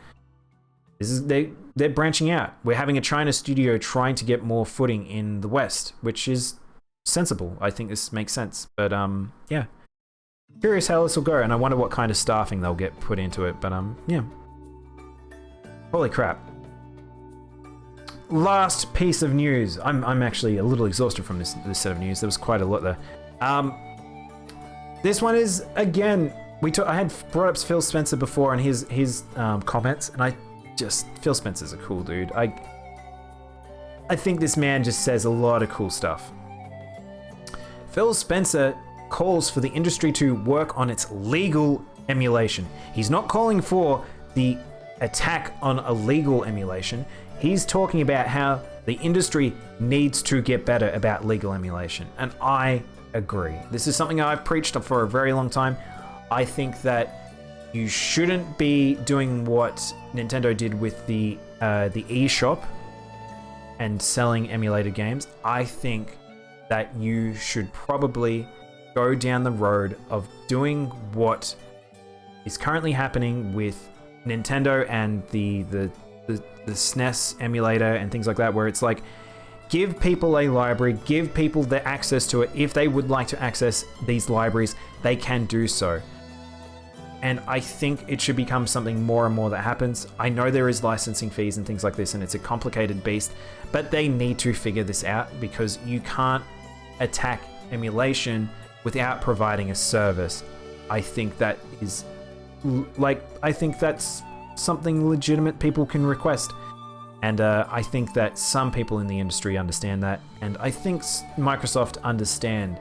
they're branching out. We're having a China studio trying to get more footing in the West, which is sensible. I think this makes sense. But yeah. Curious how this will go, and I wonder what kind of staffing they'll get put into it, but yeah. Holy crap. Last piece of news. I'm actually a little exhausted from this set of news. There was quite a lot there. This one is, again, I had brought up Phil Spencer before and his comments, and Phil Spencer's a cool dude. I think this man just says a lot of cool stuff. Phil Spencer calls for the industry to work on its legal emulation. He's not calling for the attack on illegal emulation. He's talking about how the industry needs to get better about legal emulation. And I agree. This is something I've preached for a very long time. I think that you shouldn't be doing what Nintendo did with the eShop and selling emulated games. I think that you should probably go down the road of doing what is currently happening with Nintendo and the SNES emulator and things like that, where it's like, give people a library, give people the access to it. If they would like to access these libraries, they can do so. And I think it should become something more and more that happens. I know there is licensing fees and things like this, and it's a complicated beast, but they need to figure this out, because you can't attack emulation without providing a service. I think that is I think that's something legitimate people can request. And I think that some people in the industry understand that. And I think Microsoft understand.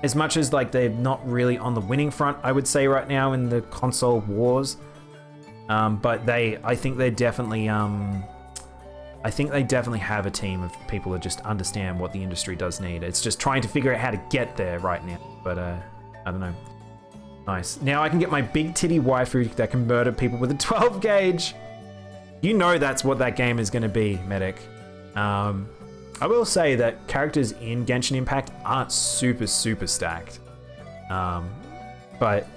As much as like they're not really on the winning front, I would say right now in the console wars. But I think they definitely have a team of people that just understand what the industry does need. It's just trying to figure out how to get there right now. But I don't know. Nice. Now I can get my big titty waifu that can murder people with a 12 gauge. You know that's what that game is going to be, Medic. I will say that characters in Genshin Impact aren't super stacked. But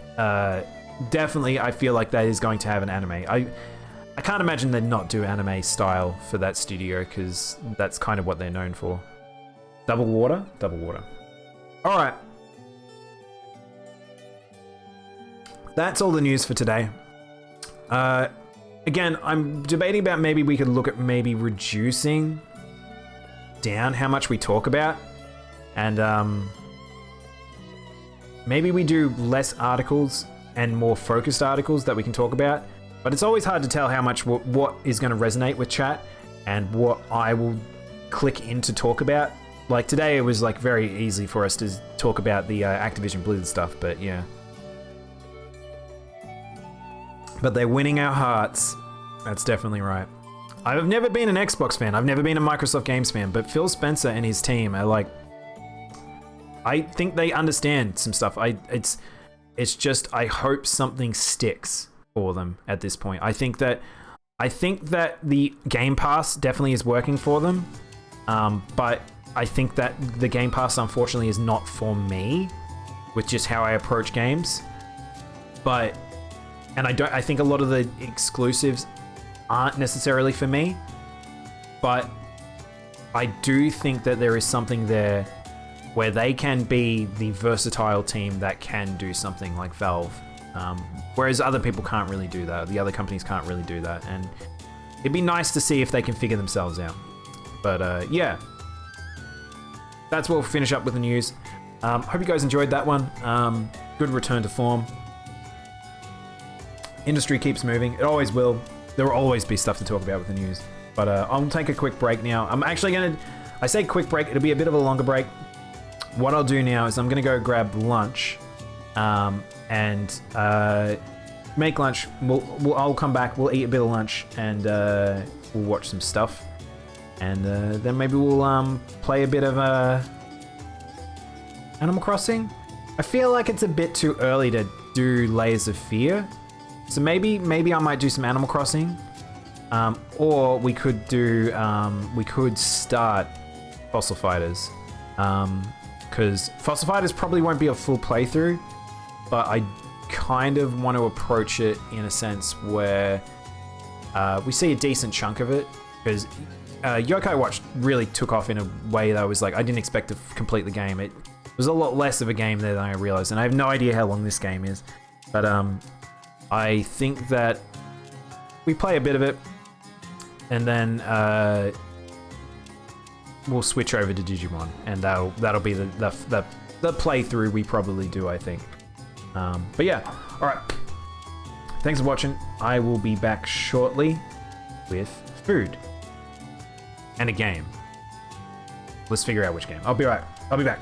definitely I feel like that is going to have an anime. I can't imagine they'd not do anime style for that studio, because that's kind of what they're known for. Double water? Double water. Alright. That's all the news for today. Again, I'm debating about maybe we could look at maybe reducing down how much we talk about. And maybe we do less articles and more focused articles that we can talk about. But it's always hard to tell how much what is going to resonate with chat and what I will click in to talk about. Like today, it was like very easy for us to talk about the Activision Blizzard stuff, but yeah. But they're winning our hearts. That's definitely right. I've never been an Xbox fan. I've never been a Microsoft Games fan, but Phil Spencer and his team are like, I think they understand some stuff. It's just, I hope something sticks for them at this point. I think that the Game Pass definitely is working for them, but I think that the Game Pass unfortunately is not for me with just how I approach games. I think a lot of the exclusives aren't necessarily for me, but I do think that there is something there where they can be the versatile team that can do something like Valve. Whereas other people can't really do that. The other companies can't really do that. And it'd be nice to see if they can figure themselves out. But yeah, that's what we'll finish up with the news. Hope you guys enjoyed that one. Good return to form. Industry keeps moving. It always will. There will always be stuff to talk about with the news. But I'll take a quick break now. I'm actually going to... I say quick break. It'll be a bit of a longer break. What I'll do now is I'm going to go grab lunch. And make lunch. I'll come back. We'll eat a bit of lunch. And we'll watch some stuff. And then maybe we'll play a bit of Animal Crossing. I feel like it's a bit too early to do Layers of Fear. So maybe I might do some Animal Crossing. Or we could do, we could start Fossil Fighters. Because Fossil Fighters probably won't be a full playthrough, but I kind of want to approach it in a sense where we see a decent chunk of it. Because Yokai Watch really took off in a way that I was like, I didn't expect to complete the game. It was a lot less of a game there than I realized, and I have no idea how long this game is. But I think that we play a bit of it, and then we'll switch over to Digimon, and that'll be the playthrough we probably do, I think. But yeah, all right. Thanks for watching. I will be back shortly with food and a game. Let's figure out which game. I'll be back.